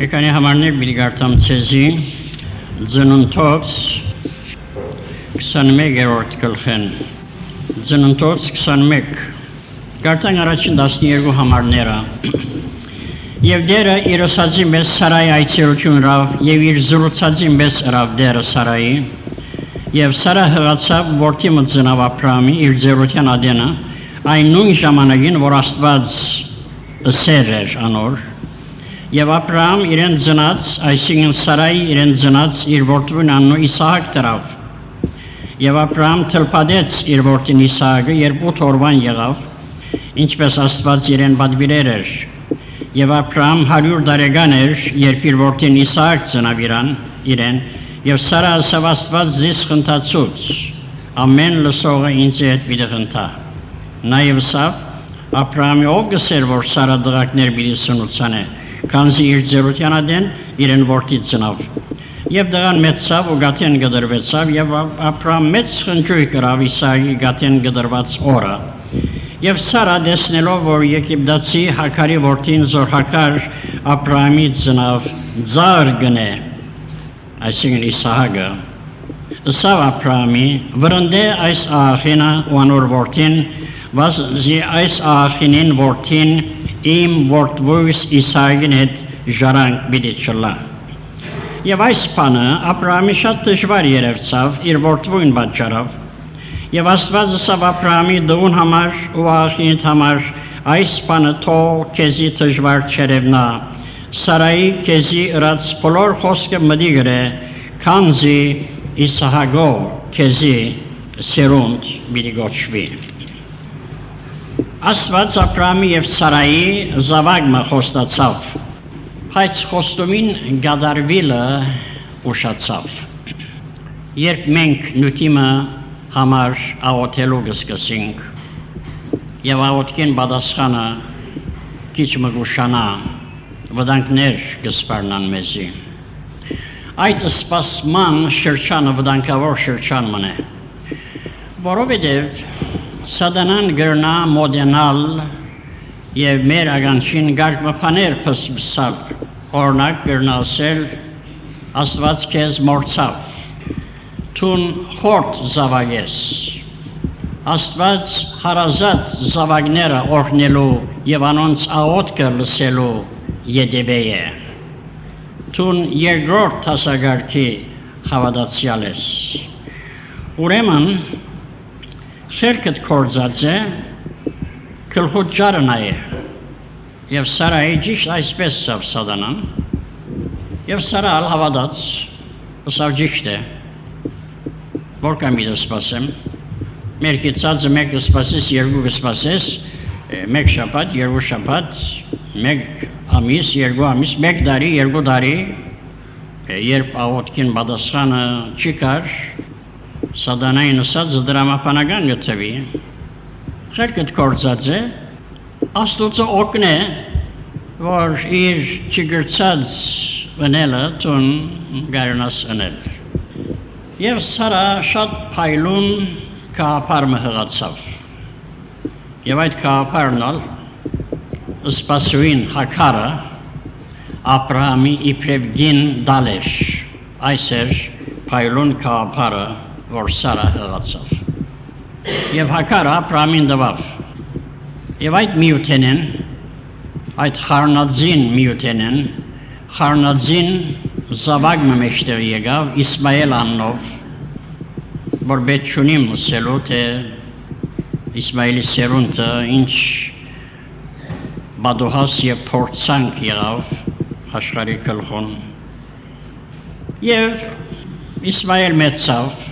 Mekani hamarner bilgartam tezi Zınıntots 21 kılxen Zınıntots 21 Gartan araçın dasniyergu hamarnera Եվ դերը իրոսածին մեզ սարայի այցելություն ռավ, և իր զրուցածին մեզ ռավ դերը սարայի, և սարը հղացավ որդի մծնավ ապրամի իր ձերության ադենը, այն նույն ժամանակին, որ աստված ըսեր էր անոր, և ապրամ իրեն ձնած, այսինքն սարայի իրեն ձնած իր որդվին աննու Իսահակ տրավ, և ապրամ թլպադեց իր որդին Իսահակը, երբ 8 օրվան եղավ, ինչպես աստված իրեն բադվիրեր էր, Եվ ապրամ 100 դարեգան էր, երբ իր որդին Իսահակ ծնավ իրեն, և Սարա ասավ աստված զիս խնդացուց, ամեն լսողը ինձ հետ պիտի խնդա։ Նաև ասավ, ապրամի ով գսեր, որ Սարա դղակներ պիտի սնուցան է, քանզի իր ձերության ադեն իրեն որդի ծնավ։ Եվ դղան մեծավ ու գաթեն գդրվեցավ, և ապրամ մեծ խնջույք կրավ Իսահակի գաթեն գդրված օրը։ Եվ Սարա դեսնելով, որ Եգիպտացի Հակարի որդին Զորհակար Ապրամի ծնավ ձար գնե, այսինքն Իսահակը, ըսավ Ապրամի, վրընդե այս աղախինը ու անոր որդին, վասզի այս աղախինին որդին իմ որդվույս Իսահակին հետ ժարանք պիտի չլա։ Եվ այս բանը Ապրամի շատ դժվար երևցավ իր որդվույն պատճառով, Եվ աստված ըսավ Ապրամի դղուն համար ու աղախինիդ համար այս բանը թող քեզի դժվար չերևնա, Սարայի քեզի ըրած բոլոր խոսքը մտի գրե, քանզի Իսահակո քեզի սերունդ պիտի գոչվի։ Աստված Ապրամի և Սարայի զավակը խոստացավ, բայց խոստումին գադարվելը ուշացավ։ Երբ մենք նյութիմը համար աղոթելու գսկսինք, և աղոթքին բադասխանը քիչ մգուշանա, վտանգներ գսպարնան մեզի։ Այդ սպասման շրջանը վտանգավոր շրջան մնե, որովհետև սատանան գրնա մոդենալ և մեր ագանչին գարգմապաներ պսպսալ, օրնակ գրնա ասել, աստված քեզ մորցավ, Տուն խորտ զավագես, աստված հարազատ զավագները օրհնելու և անոնց աղոթքը լսելու ետևե է, Տուն երկրորդ հասագարքի հավատացյալ ես, ուրեմն խելքդ կործած է, գլխուդ ջարն է, և Սարայի ճիշտ այսպես ասավ սատանան, և Սարա ալ հավատաց, ասավ ճիշտ է, Որքան պիտի սպասեմ, մեր կիցածը մեկ կսպասես, երկու կսպասես, մեկ շաբաթ, երկու շաբաթ, մեկ ամիս, երկու ամիս, մեկ տարի, երկու տարի, երբ աղոթքին պատասխանը չի կար, սատանային ասած դրամապանական գտվի, խելքդ կործած է, աստուծը օգնե, որ իր չգրծած ընելը տուն գարնաս ընել։ Եվ Սարա շատ փայլուն կաղապար մհղացավ, և այդ կաղապարն ալ սպասուին Հակարը Ապրամի իբրև գին դալ էր, այս էր փայլուն կաղապարը, որ Սարա հղացավ։ Եվ Հակարը Ապրամին դվավ, և այդ միութենեն, այդ խառնածին միութենեն, խառնածին զավակը մեջտեղ եկավ Իսմայել աննով, որ պետք չունիմ ասելու, թե Իսմայելի սերունդը ինչ բադուհաս և փորձանք եղավ աշխարհի գլխուն։ Եվ Իսմայել մեծավ,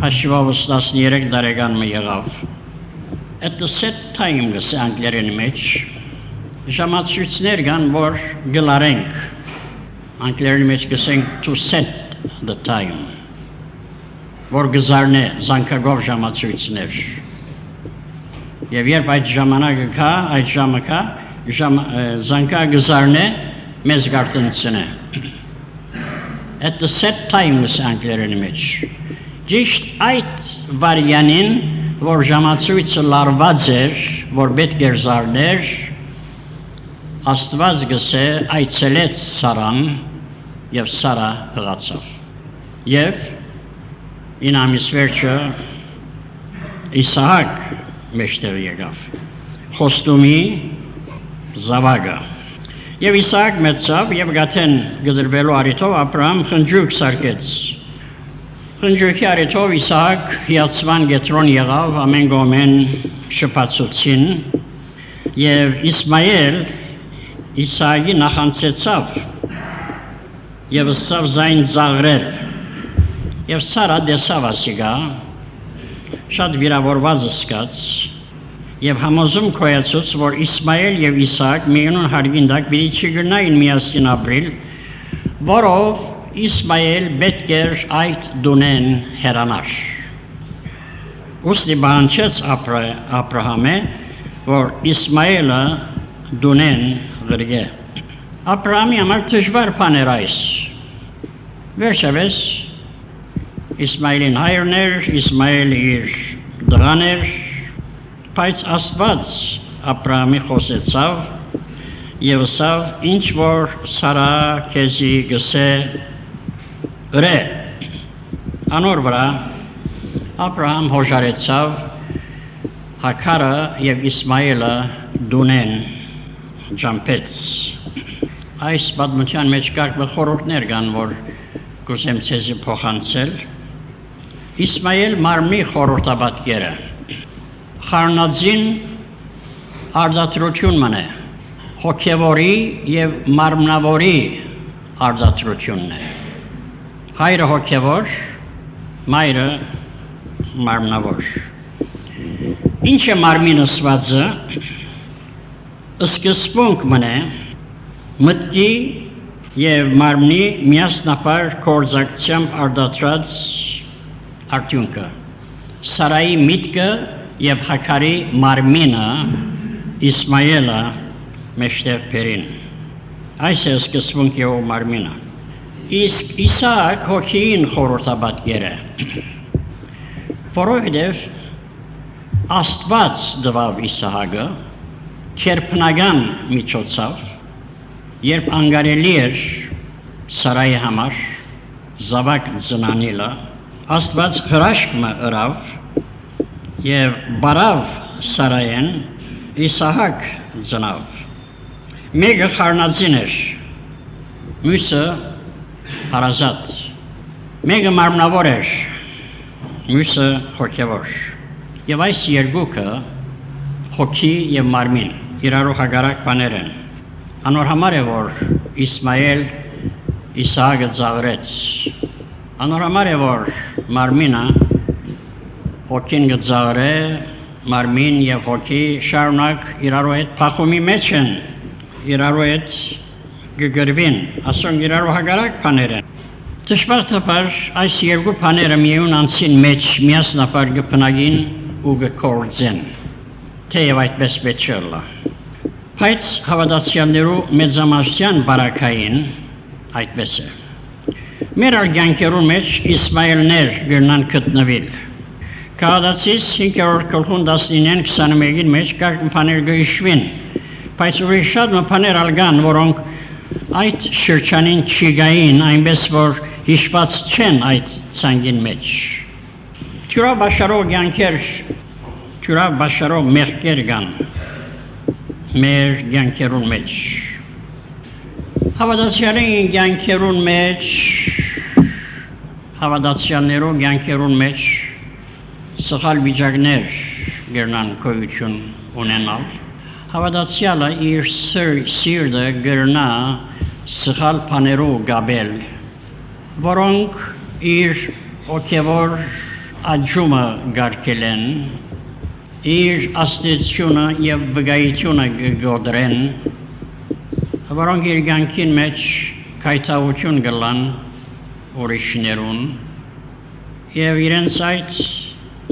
հաշիվով 13 տարեկան եղավ։ At the set time գսե անգլերենի մեջ, ժամացույցներ կան, որ գլարենք, անգլերենի մեջ գսենք to set the time, որ գզարնե զանգագով ժամացույցներ։ Եվ երբ այդ ժամանակը կա, այդ ժամը կա, զանգա գզարնե, մեզ գարտնցնե։ At the set time գսե անգլերենի մեջ։ Ճիշտ այդ վարյանին, որ ժամացույցը լարված էր, որ պետք էր զարներ, Աստված գսե այցելեց Սարան եւ Սարա հղացավ։ Եվ ինամիս վերջը Իսահակ մեջտեղ եկավ։ Խոստումի զավակը։ Եվ Իսահակ մեծավ եւ գաթեն գդրվելու արիթով Աբրահամ խնջույք սարքեց։ Խնջույքի արիթով Իսահակ հիացման գետրոն եղավ, ամեն գոմեն շփացուցին եւ Իսմայել Իսահակի նախանցեցավ եւ ստավ զայն ծաղրել եւ Սարա դեսավ ասիգա շատ վիրավորված զգաց եւ համոզում կոյացուց որ Իսմայել եւ Իսահակ միանուն հարգինդակ պիտի չգրնային միասին ապրիլ որով Իսմայել պետք էր այդ դունեն հեռանար ուստի բանջեց Աբրահամը որ Իսմայելը դունեն գրգե Աբրահամի համար դժվար բան էր այս վերջապես Իսմայելին հայրն էր Իսմայելը իր դղան էր բայց Աստված Աբրահամի խոսեցավ եւ ասավ ինչ որ Սարա քեզի գսե ըրե անոր վրա Աբրահամ հոժարեցավ Հակարը եւ Իսմայելը դունեն ջամփեց այս պատմության մեջ կար խորհուրդներ կան որ կուսեմ ցեզի փոխանցել Իսմայել մարմի խորհրդաբատկերը խառնածին արդատրություն մնե հոգևորի եւ մարմնավորի արդատրությունն է հայրը հոգևոր մայրը մարմնավոր ինչ է մարմինը սվածը սկզբունք մնե մտքի եւ մարմնի միասնապար կորձակցությամբ արդատրած արդյունքը Սարայի միտքը եւ Հակարի մարմինը Իսմայելը մեջտեղ բերին այս է սկզբունքը եւ մարմինը իսկ Իսահակ հոգին խորհրդաբատկեր է որովհետեւ Աստված դվավ Իսահակը քերպնական միջոցով երբ անգարելի էր Սարայի համար զավակ ծնանելը Աստված հրաշքը ըրավ եւ բարավ Սարայեն Իսահակ ծնավ մեկը խառնածին էր մյուսը հարազատ մեկը մարմնավոր էր մյուսը հոգևոր եւ այս երկուքը հոգի եւ մարմին իրարու հագարակ բաներ են անոր համար է որ Իսմայել Իսահակը ծաղրեց անոր համար է որ մարմինը հոգին գծաղրե մարմին եւ հոգի շարունակ իրարու հետ փախումի մեջ են իրարու հետ գգրվին ասոն իրարու հագարակ բաներ են դժբախտաբար այս երկու բաները միայն անցին մեջ միասնապար գտնագին ու գկորձեն թեև այդպես պետք չէ բայց հավատացյալներու մեծամասնության բարակային այդպես է մեր արգանքերու մեջ Իսմայելներ գրնան գտնվել Կահադացիս 5-րդ գլխուն 19-21-ին մեջ կար բաներ գիշվին բայց ուրիշ շատ բաներ ալգան որոնք այդ շրջանին չգային այնպես որ հիշված չեն այդ ցանգին մեջ Թյուրա բաշարող գանքեր Թյուրա բաշարող մեղքեր կան մեր գանքերուն մեջ հավատացյալին գանքերուն մեջ հավատացյալներու գանքերուն մեջ սխալ վիճակներ գերնան կոյություն ունենալ հավատացյալը իր սիրտը գերնա սխալ բաներու գաբել որոնք իր հոգևոր աճումը գարկել են իր աստեցությունը եւ վգայությունը գոդրեն որոնք իր գանքին մեջ կայտավություն գլան ուրիշներուն եւ իրենց այդ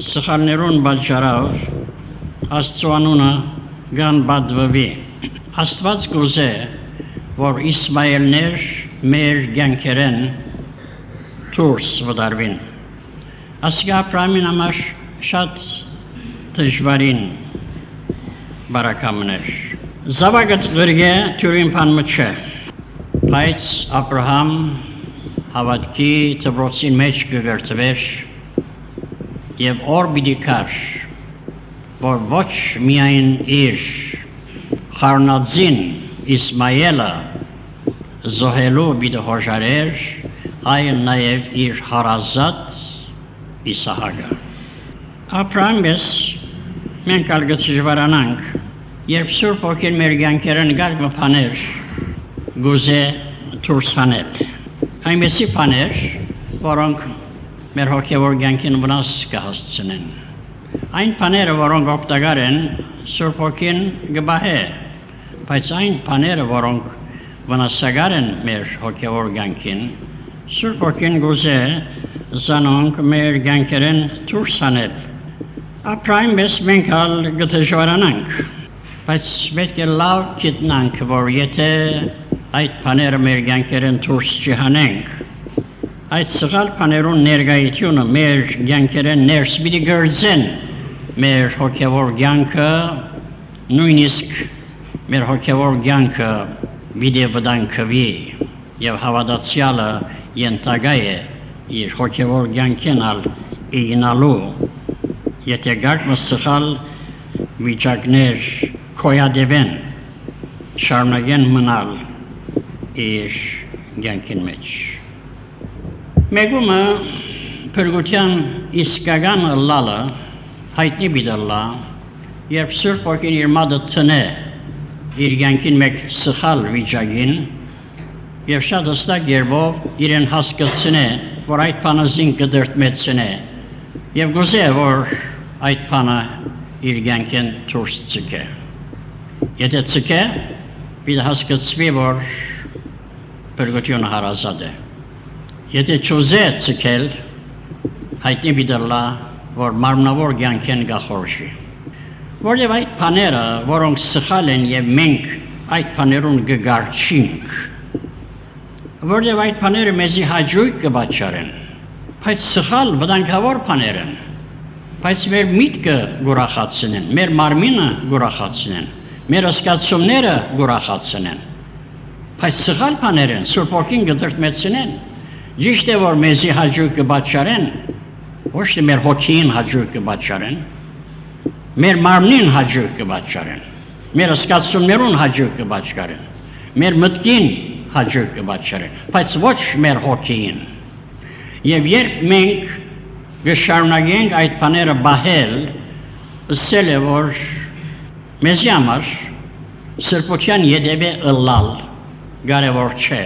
սխալներուն բաժարավ Աստծո անունը գան բադվվի Աստված գուզե որ Իսմայելներ մեր գանքերեն դուրս վդարվին ասկա Աբրահամին համար շատ դժվարին բարակամներ Զավակը գրգե թյուրին պանմը չէ, բայց Աբրահամ հավատքի թվրոցին մեջ կգրտվեր և օր բիդի կար, որ ոչ միայն իր խառնածին Իսմայելը զոհելու բիդի հոժարեր, այլ նաև իր հարազատ Իսահակը։ Աբրահամ ես մենք ալգծժվարանանք, երբ Սուրբ Հոգին մեր կյանքերն գարկ մփաներ, գուզե դուրս հանել։ Այնպիսի բաներ, որոնք մեր հոգևոր կյանքին վնաս կհասցնեն։ Այն բաները, որոնք օգտակար են, Սուրբ Հոգին կբահե, բայց այն բաները, որոնք վնասակար են մեր հոգևոր կյանքին, Սուրբ Հոգին գուզե զանոնք մեր կյանքերն դուրս հանել։ Ապրայնպես մենք ալ կդժվարանանք, բայց պետք է լավ գիտնանք, որ եթե այդ բաները մեր կյանքերն դուրս չհանենք, այդ սխալ բաներուն ներկայությունը մեր կյանքերն ներս պիտի գերձեն մեր հոգևոր կյանքը, նույնիսկ մեր հոգևոր կյանքը պիտի վտանգվի եւ հավատացյալը ենթակա է իր հոգևոր կյանքին ալ իգնալու, եթե գարկ սխալ վիճակներ կոյադևեն, շարունակեն մնալ իր կյանքին մեջ։ Մեգումը փրկության իսկական լալը հայտնի բիդալլա, երբ Սուրբ Հոգին իր մատը տնե իր կյանքին մեկ սխալ վիճակին եւ շատ հստակ երբով իրեն հասկացնե, որ այդ բանը զին կդրտմեցնե եւ գուզե, որ այդ բանը իր կյանքին դուրս ցկե։ Եթե ցկե, պիտի հասկացվի, որ փրկությունը հարազատ է։ Եթե չուզե ցկել, հայտնի բիդալլա, որ մարմնավոր կյանքին գախորժի։ Որև այդ բաները, որոնք սխալ են եւ մենք այդ բաներուն կգարչինք, որև այդ բաները մեզի հաջույք կբաճարեն, բայց սխալ վտանգավոր բաներ են, բայց մեր միտքը գուրախացնեն, մեր մարմինը գուրախացնեն, մեր ասկացումները գուրախացնեն, բայց սխալ բաներ են, Սուրբ Հոգին կդրտմեցնեն, ճիշտ է, որ մեզի հաջույք կբաճարեն, ոչ թե մեր հոգին հաջույք կբաճարեն, մեր մարմնին հաջույք կբաճարեն, մեր ասկացումներուն հաջույք կբաճարեն, մեր մտքին հաջույք կբաճարեն, բայց ոչ մեր հոգին։ Եվ երբ մենք կշարունակենք այդ բաները բահել, ասել է, որ մեզի համար սրբության ետևե ըլլալ կարևոր չէ,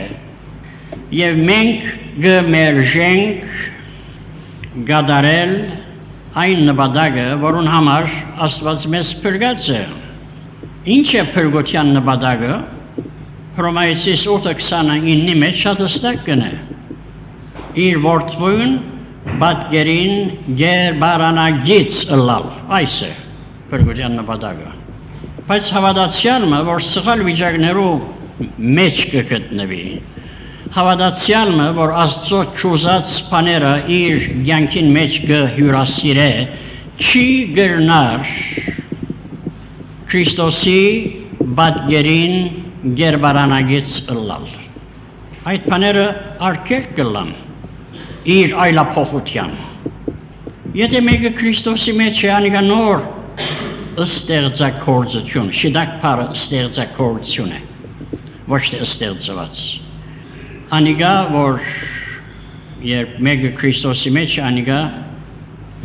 եւ մենք կմերժենք գադարել այն նպատակը, որուն համար Աստված մեզ փրկած է։ Ինչ է փրկության նպատակը? Հռոմայեցիս 8:29-ի մեջ շատ հստակ կն է։ Իր որդուն պատկերին գերբարանագից ըլլալ, այս է փրկության նպատակը։ Բայց հավատացյալը, որ սխալ վիճակներով մեջ կգտնվի, հավատացյալը, որ Աստծո չուզած բաները իր կյանքին մեջ կհյուրասիրե, չի գրնար Քրիստոսի պատկերին գերբարանագից ըլլալ։ Այդ բաները արգելք կլան իր այլափոխության։ Եթե մեկը Քրիստոսի մեջ է, անիկա նոր ստեղծագործություն, շիդակ բառը ստեղծագործություն է, ոչ թե ստեղծված։ Անիկա, որ երբ մեկը Քրիստոսի մեջ է, անիկա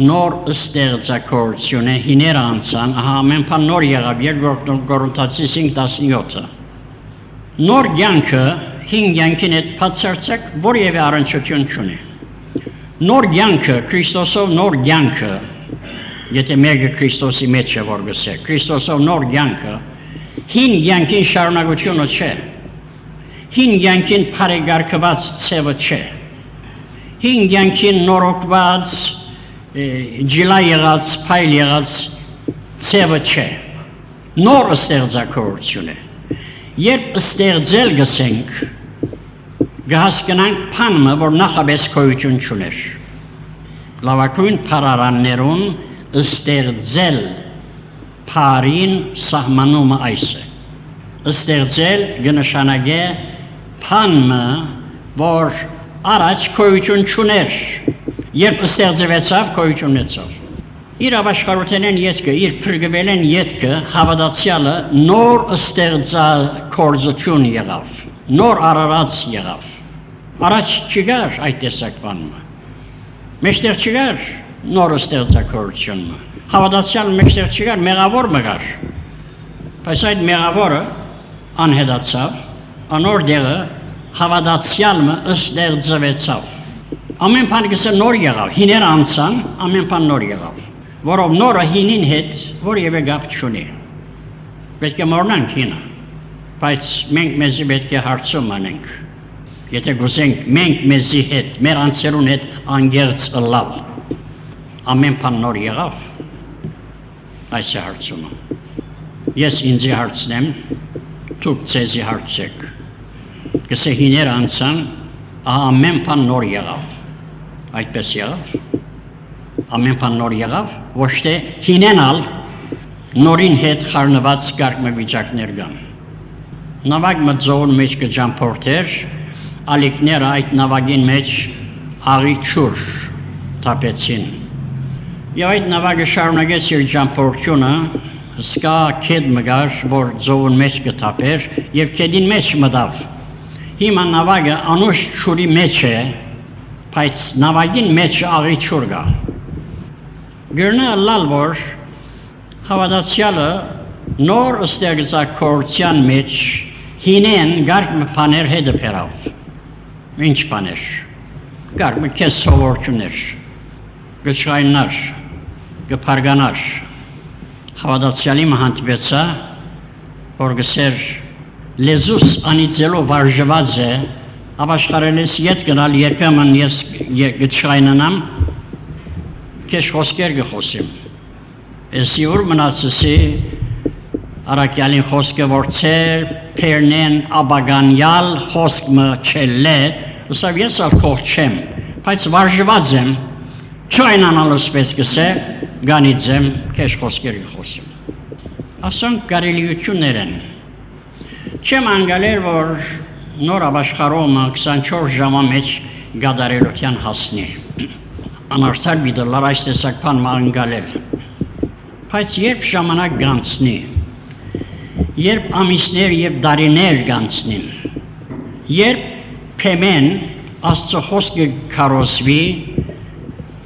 նոր ստեղծագործություն է, հիներ անցան, ամեն բան նոր եղավ, Երկրորդ Կորինթացիս 5:17-ը։ Նոր կյանքը հին կյանքին հետ բացարձակ որևէ առնչություն չունի։ Նոր կյանքը, Քրիստոսով նոր կյանքը, եթե մեկը Քրիստոսի մեջ է, որ գսե, Քրիստոսով նոր կյանքը, հին կյանքին շարունակությունը չէ։ Հին կյանքին բարեկարգված ցևը չէ։ Հին կյանքին նորոգված, ջիլա եղած, փայլ եղած ցևը չէ։ Նոր ստեղծագործություն է։ Երբ ստեղծել գսենք, կհասկանանք բանը, որ նախապես գոյություն չուներ։ Լավագույն փարարաններուն ստեղծել փարին սահմանումը այս է։ ստեղծել կնշանակե բանը, որ առաջ գոյություն չուներ, երբ ստեղծվեցավ գոյություն ունեցավ։ Իր ապաշխարության ետքը, իր փրկվել են ետքը հավատացյալը նոր ստեղծագործություն եղավ, նոր արարած եղավ։ Առաջ չկար այդ տեսակ բանը։ Մեջտեղ չկար նոր ստեղծագործությունը։ Հավատացյալ մեջտեղ չկար, մեղավոր մգար։ Բայց այդ մեղավորը անհետացավ, անոր դեղը հավատացյալը ստեղծվեցավ։ Ամեն բան գսը նոր եղավ, հիներ անցան, ամեն բան նոր եղավ, որով նորը հինին հետ որևէ կապ չունի։ Պետք է մոռանանք հինը, բայց մենք մեզի պետք է հարցում անենք։ Եթե գուզենք մենք մեզի հետ, մեր անձերուն հետ անգերց ըլլավ, ամեն բան նոր եղավ, այս է հարցումը։ Ես ինձի հարցնեմ, դուք ձեզի հարցեք։ Գսե հիներ անցան, ամեն բան նոր եղավ, այդպես եղավ, ամեն բան նոր եղավ, ոչ թե հինենալ նորին հետ խառնված կարգ վիճակներ կան։ Նավակ մտզողուն մեջ կջամփորդեր, ալիքները այդ նավակին մեջ աղի ջուր թափեցին։ Եվ այդ նավակը շարունակեց իր ճամփորդությունը, սկա քեդ մգար, որ ձողուն մեջ կթափեր եւ քեդին մեջ մտավ։ Հիմա նավակը անուշ ջուրի մեջ է, բայց նավակին մեջ աղի ջուր կա։ Գերնա լալ որ հավատացյալը նոր ստեղծագործության մեջ հինեն գարկ բաներ հետը փերավ։ Ինչ բաներ։ Գարկ քեզ սովորություններ, գչայնար, գփարգանար։ Հավատացյալի մահանտվեցա, որ գսեր լեզուս անիծելով վարժված է, ապաշխարելիս ետ գնալ երբեմն ես գչայնանամ, քեզ խոսքեր գխոսիմ։ Ես իուր մնացսի արակյալին խոսքը որցեր, պերնեն աբագանյալ խոսք մը չել է, ուսավ ես ալ կող չեմ, բայց վարժված եմ, չայնանալուս պես գսե, գանից եմ, քեզ խոսքերի խոսիմ։ Ասոնք կարելիություններ են։ Չեմ անգալեր, որ նոր ապաշխարումը 24 ժամա մեջ գադարելության հասնի։ Անարդար բիդլար այս տեսակ բան անգալել։ Բայց երբ ժամանակ գանցնի, երբ ամիսներ եւ դարիներ գանցնին, երբ փեմեն Աստծո խոսքը քարոզվի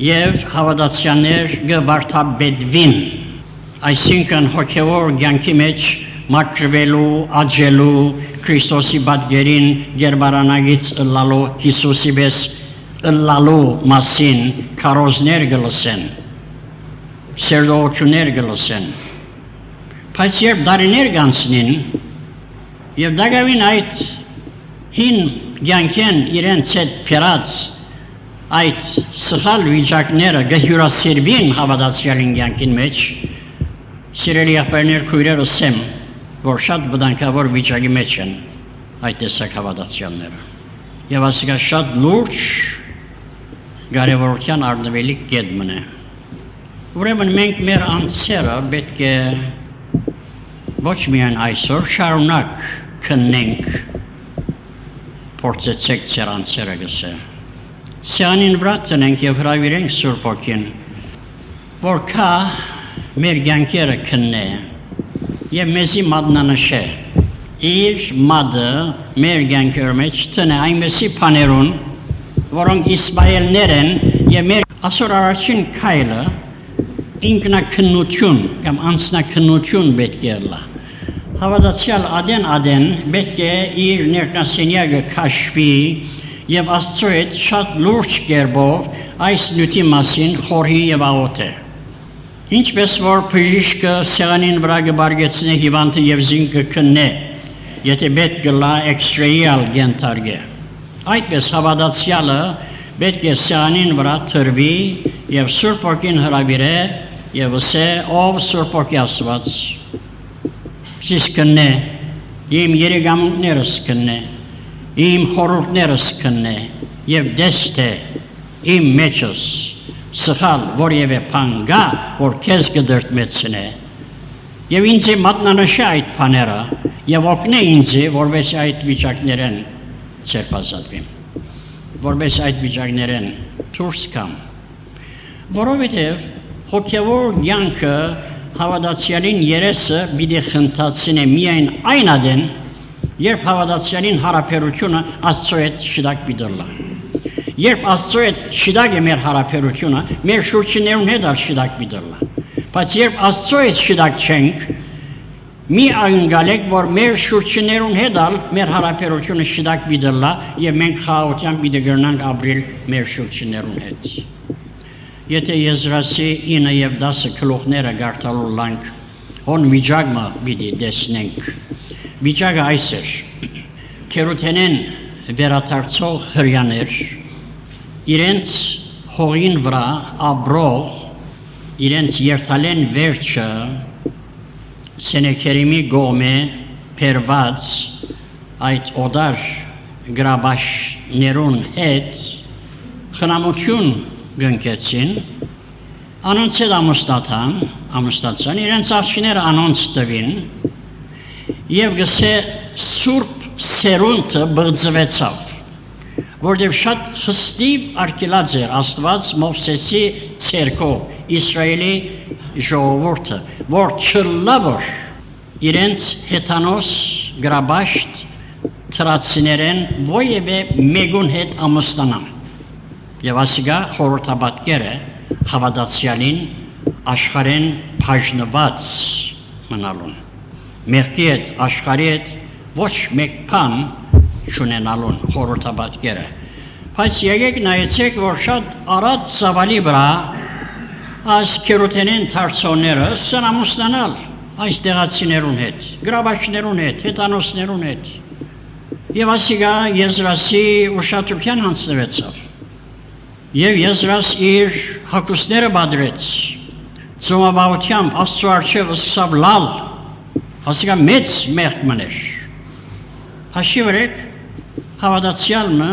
եւ հավատացյալներ գվարթաբեդվին, այսինքն հոգեոր կյանքի մեջ մաքրվելու, աճելու, Քրիստոսի պատգերին գերբարանագից ըլլալու, Հիսուսի պես ըլլալու մասին քարոզներ գլսեն, սերդողություններ գլսեն։ Բայց երբ դարիներ գանցնին եւ դակավին այդ հին կյանքեն իրենց հետ փերած այդ սխալ վիճակները գհյուրասիրվին հավատացյալին կյանքին մեջ, սիրելի աղբայրներ քույրերս եմ, որ շատ վտանգավոր վիճակի մեջ են այդ տեսակ հավատացյալները։ Եվ ասիկա շատ լուրջ կարևորության առնվելի կետ մնե։ Ուրեմն մենք մեր անձերը պետք է ոչ միայն այսօր շարունակ քննենք, փորձեցեք ձեր անձերը գսե։ Սյանին վրա տնենք եւ հրավիրենք Սուրբ Հոգին, որ կա մեր կյանքերը քննե եւ մեզի մատնանշե։ Իր մադը մեր կյանքերի մեջ տնե այնպիսի բաներուն, որոնք Իսմայելներ են եւ մեր այսօր առաջին քայլը ինքնակնություն կամ անձնակնություն պետք է լա։ Հավատացյալ ադեն պետք է իր ներկայացնյակը քաշվի եւ Աստծո հետ շատ լուրջ կերպով այս նյութի մասին խորհի եւ աղոթե։ Ինչպես որ բժիշկը սեղանին վրա կբարգեցնե հիվանդը եւ զինքը քննե, եթե պետք կլա էքստրեյալ գենթարգե։ Այդպես հավատացյալը պետք է սեղանին վրա թրվի եւ Սուրբ Հոգին հրավիրե եւ ասե ով Սուրբ Հոգի Աստված Զիս կնե, իմ երեգամունքներս կնե, իմ խորհուրդներս կնե, եւ դեստե իմ մեջս սխալ որևէ բան գա, որ քեզ կդրտմեցնե, եւ ինձ մատնանշե այդ բաները, եւ օգնե ինձ, որովհետեւ այդ վիճակներեն ցերպազատվեմ, որովհետեւ այդ վիճակներեն դուրս կամ, որովհետեւ հոգեվոր յանքը հավատացյալին երեսը պիտի խնդացնե միայն այն ադեն, երբ հավատացյալին հարաբերությունը Աստծո հետ շտակ պիտի։ Երբ Աստծո հետ շտակ է մեր հարաբերությունը, մեր շուրջներուն հետ շտակ պիտի։ Բայց երբ Աստծո հետ շտակ չենք, մի անգալեք, որ մեր շուրջներուն հետ մեր հարաբերությունը շտակ պիտի եւ մենք խաղաղությամբ պիտի գնանք ապրել մեր շուրջներուն հետ։ Եթե Եզրասի 9 եւ 10 գլուխները գարտալու լանք, հոն վիճակը պիտի տեսնենք։ Վիճակը այս էր, քերութենեն վերադարձող հրյաներ, իրենց հողին վրա ապրող, իրենց երթալեն վերջը Սենեքերիմի գոմե պերված այդ օդար գրաբաշներուն հետ խնամություն գնկեցին, անոնց հետ ամուսնացան, իրենց աղջիկները անոնց տվին, եւ գսե սուրբ սերունդը բղձվեցավ, որտեղ շատ խստիվ արկելած էր Աստված Մովսեսի ցերկով Իսրայելի ժողովուրդը, որ չլավոր իրենց հեթանոս գրաբաշտ թրացիներեն ովևէ մեկուն հետ ամուսնանան։ Եվ ասիկա խորհրդաբատկեր է հավատացյալին աշխարհեն բաժնված մնալուն։ Մեղքի հետ, աշխարհի հետ ոչ մեկ բան չունենալուն խորհրդաբատկերը։ Բայց եկեք նայեցեք, որ շատ արած ծավալի վրա այս քերութենեն թարցոնները սան ամուսնանալ այս դեղացիներուն հետ, գրաբաշներուն հետ, հեթանոսներուն հետ։ Եվ ասիկա Եզրասի ուշադրության հանձնվեցավ։ Եվ Եզրաս իր հակուսները բادرեց, ծոմաբաղությամբ Աստծո առջև սկսավ լալ, ասիկա մեծ մեղք մներ։ Հաշի վրեք, հավատացյալը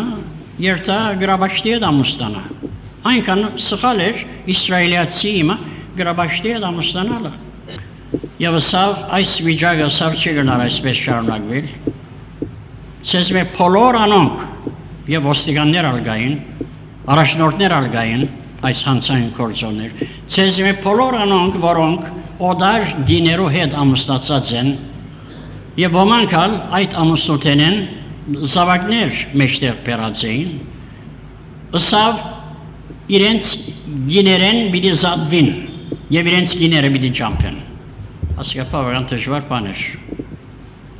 երթա գրաբաշտի հետ ամուսնանա։ Այնքան սխալ էր իսրայելացի իմը գրաբաշտի հետ ամուսնանալը։ Եվ սավ այս վիճակը սավ չի գնար այսպես շարունակվել։ Սեզ մե բոլոր անոնք եւ ոստիկաններ ալգային, առաջնորդներ ալգային, այս հանցային գործոններ, սեզ մե բոլոր անոնք, որոնք օդար դիներու հետ ամուսնացած են, եւ ոմանք այդ ամուսնութենեն զավակներ մեջտեղ բերած էին, ըսավ իրենց գիներեն պիտի զատվին եւ իրենց գիները պիտի ճամփեն։ Ասիկա բավական դժվար բան էր։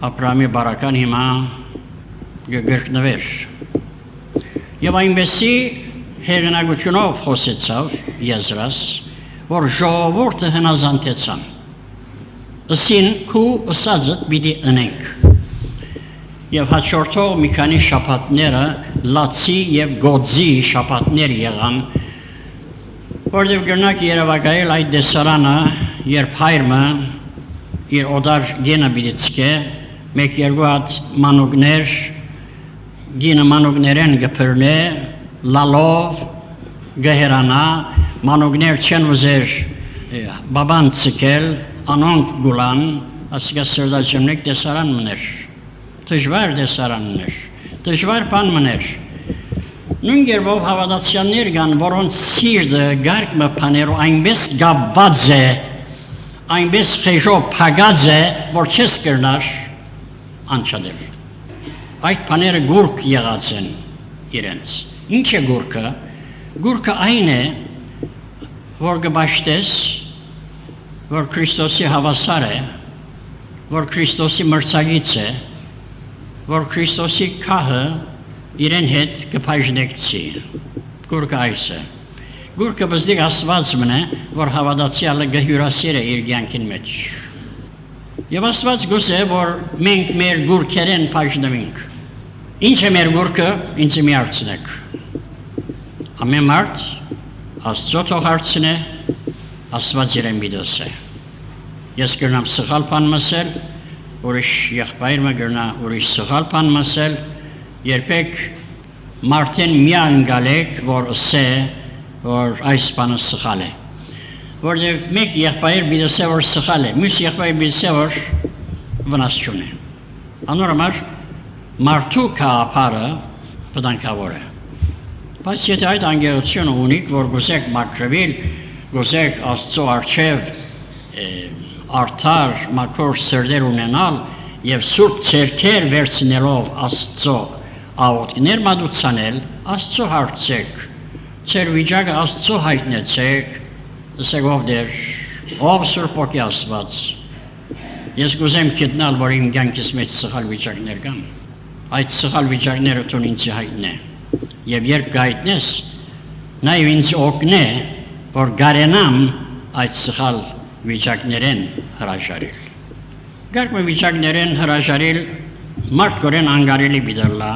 Աբրահամի բարական հիմա գերկնվեր։ Եվ այնպեսի հեղինակությունով խոսեցավ Եզրաս, որ ժողովուրդը հնազանդեցան։ Ըսին քու ըսածդ պիտի ընենք։ Եվ հաջորդող մի քանի շաբաթները լացի եւ գոձի շաբաթներ եղան, որտեղ գնաք երևակայել այդ դեսարանը, երբ հայրը իր օդար գինը պիտի ցկե, մեկ-երկու հատ մանուկներ, գինը մանուկներեն գփրնե, լալով գհերանա, մանուկներ չեն ուզեր բաբան ցկել, անոնք գուլան, ասիկա սրդաճմնեք դեսարան մներ, դժվար դեսարան մներ, դժվար բան մներ։ Նույն գերբով հավատացյալներ կան, որոնց սիրտը գարկմը բաներով այնպես գաբված է, այնպես խեժով փագած է, որ չես կրնար անչադել։ Այդ բաները գուրք եղած են իրենց։ Ինչ է գուրքը? Գուրքը այն է, որ գբաշտես, որ Քրիստոսի հավասար է, որ Քրիստոսի մրցակից է, որ Քրիստոսի քահը իրեն հետ կփայժնեկցի։ Գուրքը այս է։ Գուրքը բզդիկ Աստված մնե, որ հավատացյալը գհյուրասեր է իր կյանքին մեջ։ Եվ Աստված գուցե, որ մենք մեր գուրքերեն փայժնվենք։ Ինչ է մեր գուրքը, ինձ մի հարցնեք։ Ամեն մարդ Աստծո թող հարցնե, Աստված իրեն միտոս է։ Ես կրնամ սխալ բան մսել, ուրիշ եղբայրը կրնա ուրիշ սխալ բան մսել, երբեք մարդեն մի անգալեք, որ ասե, որ այս բանը սխալ է։ Որտեղ մեկ եղբայր միտոս է, որ սխալ է, մյուս եղբայր միտոս է, որ վնաս չունի։ Անորոշ մարդու կապարը վտանգավոր է։ Բայց եթե այդ անգերությունը ունիք, որ գուզեք մաքրվել, գուզեք Աստծո առջև արդար մաքուր սրտեր ունենալ եւ սուրբ ցերքեր վերցնելով Աստծո աղոթքներ մատուցանել, Աստծո հարցեք, ծեր վիճակը Աստծո հայտնեցեք, ասեք ով դեր, ով Սուրբ Ոգի Աստված, ես գուզեմ գտնալ, որ իմ կյանքիս մեջ սխալ վիճակներ կան, այդ սխալ վիճակները տուն ինձ հայտնե, եւ երբ գայտնես, նաեւ ինձ օգնե, որ գարենամ այդ սխալ վիճակներեն հրաժարել։ Գարկմը վիճակներեն հրաժարել մարդկորեն անգարելի բիդալլա,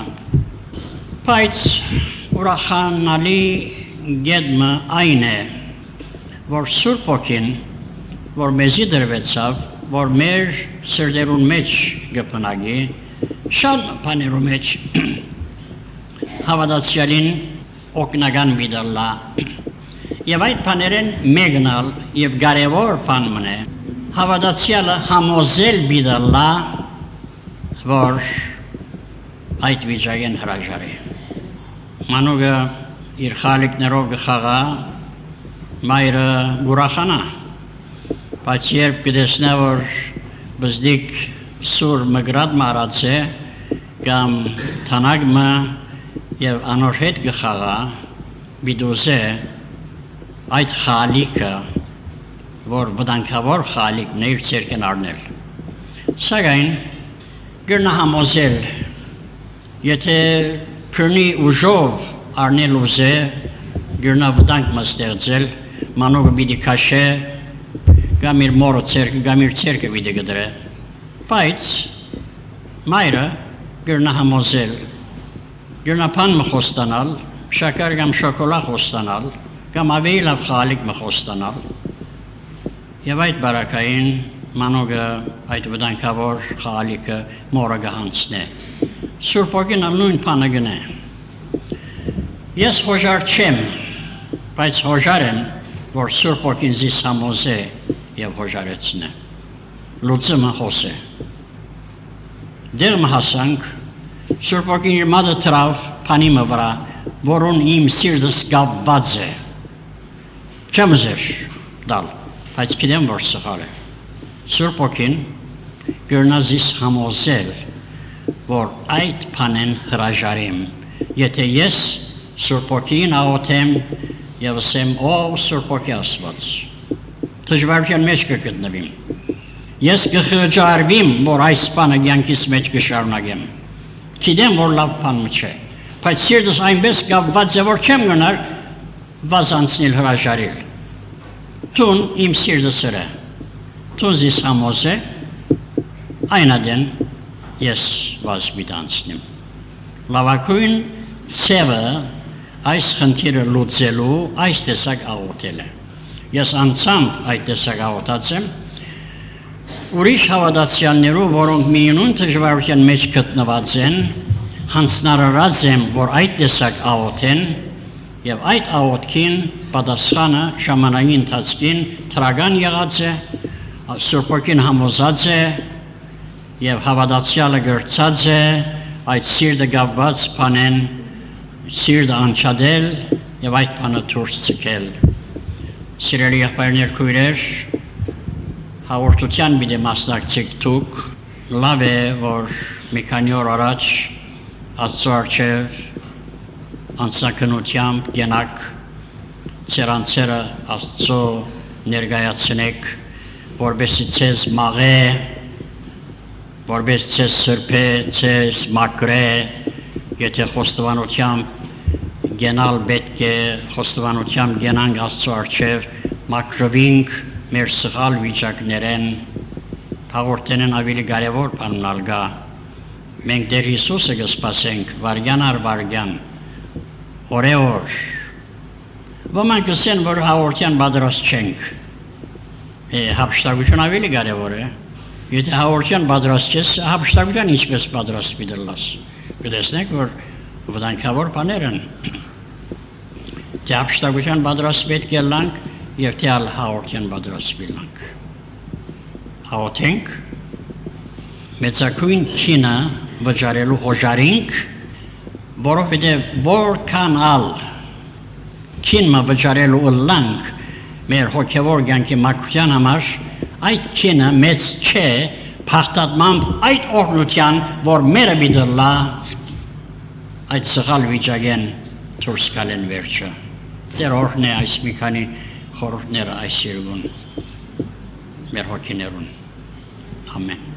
բայց ուրախանալի գեդմը այն է, որ Սուրբ Ոգին, որ մեզի դրվեցավ, որ մեր սրտերուն մեջ գտնագի, շատ բաներու մեջ հավատացյալին օգնական բիդալլա, եւ այդ բաներեն մեկնալ եւ կարեւոր բան մնե, հավատացյալը համոզել բիդալլա, որ այդ վիճակեն հրաժարի։ Մանուկը իր խալիկներով գխաղա, մայրը գուրախանա, բայց երբ կտեսնա, որ բզդիկ սուր մգրատ մարած է, կամ թանագմը եւ անոր հետ գխաղա, բիդուզե այդ խալիկը, որ վտանգավոր խալիկն է իր ցերկեն առնել։ Սակայն գրնա համոզել, եթե քրնի ուժով առնել ուզե, գրնա վտանգ մստեղծել, մանուկը պիտի քաշե, կամ իր մորը ցերկը, կամ իր ցերկը պիտի գդրե։ Բայց մայրը գրնա համոզել, գրնա բան մխոստանալ, շաքար կամ շոկոլադ խոստանալ, կամ ավելի լավ խալիկ մխոստանալ, եւ այդ բարակային մանուկը այդ վտանգավոր խալիկը մորը գահանցնե։ Սուրբ Ոգին նույն բանը գնե։ Ես հոժար չեմ, բայց հոժար եմ, որ Սուրբ Ոգին զիս համոզե եւ հոժարեցնե։ Լուծումը խոսե։ Դեր հասանք, Սուրբ Ոգին իր մատը թրավ փանիմը վրա, որուն իմ սիրտս կապված է։ Չեմ ուզեր դալ, բայց գիտեմ, որ սխալ է։ Սուրբ Ոգին գրնա զիս համոզել, որ այդ բանեն հրաժարեմ, եթե ես Սուրբ Ոգին աղոթեմ եւ ասեմ, ով Սուրբ Ոգի Աստված, դժվարության մեջ կգտնվեմ։ Ես կխղճարվեմ, որ այս բանը կյանքիս մեջ կշարունակեմ։ Գիտեմ, որ լավ բան չէ, բայց սիրտս այնպես կապված է, որ չեմ գնար վազանցնել հրաժարել։ Տուն իմ սիրտս է, տուն զիս համոզե, այնադեն ես վազ միտանցնեմ։ Լավակույն ծևը այս խնդիրը լուծելու այս տեսակ աղոթել է։ Ես անցամբ այդ տեսակ աղոթած եմ, ուրիշ հավատացյալներու, որոնք միևնույն դժվարության մեջ գտնված են, հանձնարարած եմ, որ այդ տեսակ աղոթեն եւ այդ աղոթքին պատասխանը ժամանակի ընթացքին թրական եղած է, Սուրբ Ոգին համոզած է եւ հավատացյալը գրծած է այդ սիրտը գավված բանեն, սիրտը անչադել եւ այդ բանը դուրս ցկել։ Սիրելի եղբայրներ, քույրեր, հաղորդության մի մասնակցեք դուք, լավ է, որ մի քանի օր առաջ Աստծո առջև անձնականությամբ գնաք, ձեր անձերը Աստծո ներկայացնեք, որպեսզի ձեզ մաղե, որպես ձեզ սրբե, ձեզ մաքրե, եթե խոստովանությամբ գնալ պետք է, խոստովանությամբ գնանք Աստծո առջև, մաքրվենք մեր սխալ վիճակներեն, հաղորդենեն ավելի կարևոր բանալ գա։ Մենք Տեր Հիսուսը կսպասենք վարյան առ վարյան, օրեօր։ Ոմանք կսեն, որ հաղորդյան պատրաստ չենք։ Հափշտակություն ավելի կարևոր է։ Եթե հաղորդյան պատրաստ չես, հափշտակության ինչպես պատրաստ պիտի կտեսնեք, որ վտանգավոր բաներ են։ Թե հափշտակության պատրաստ պետք է լանք եւ թե հաղորդյան պատրաստ լինենք։ Աղոթենք։ մեծակույն քինը վճարելու հոժարինք, որովհետև որքան ալ քինը վճարելու ըլլանք մեր հոգևոր կյանքի մաքրության համար, այդ քինը մեծ չէ փախտատմամբ այդ օրհնության, որ մերը բիդլա այդ սխալ վիճակեն դուրս գալեն վերջը։ Դեր օրհնե այս մի քանի խորհուրդները այս երգուն մեր հոգիներուն։ Ամեն։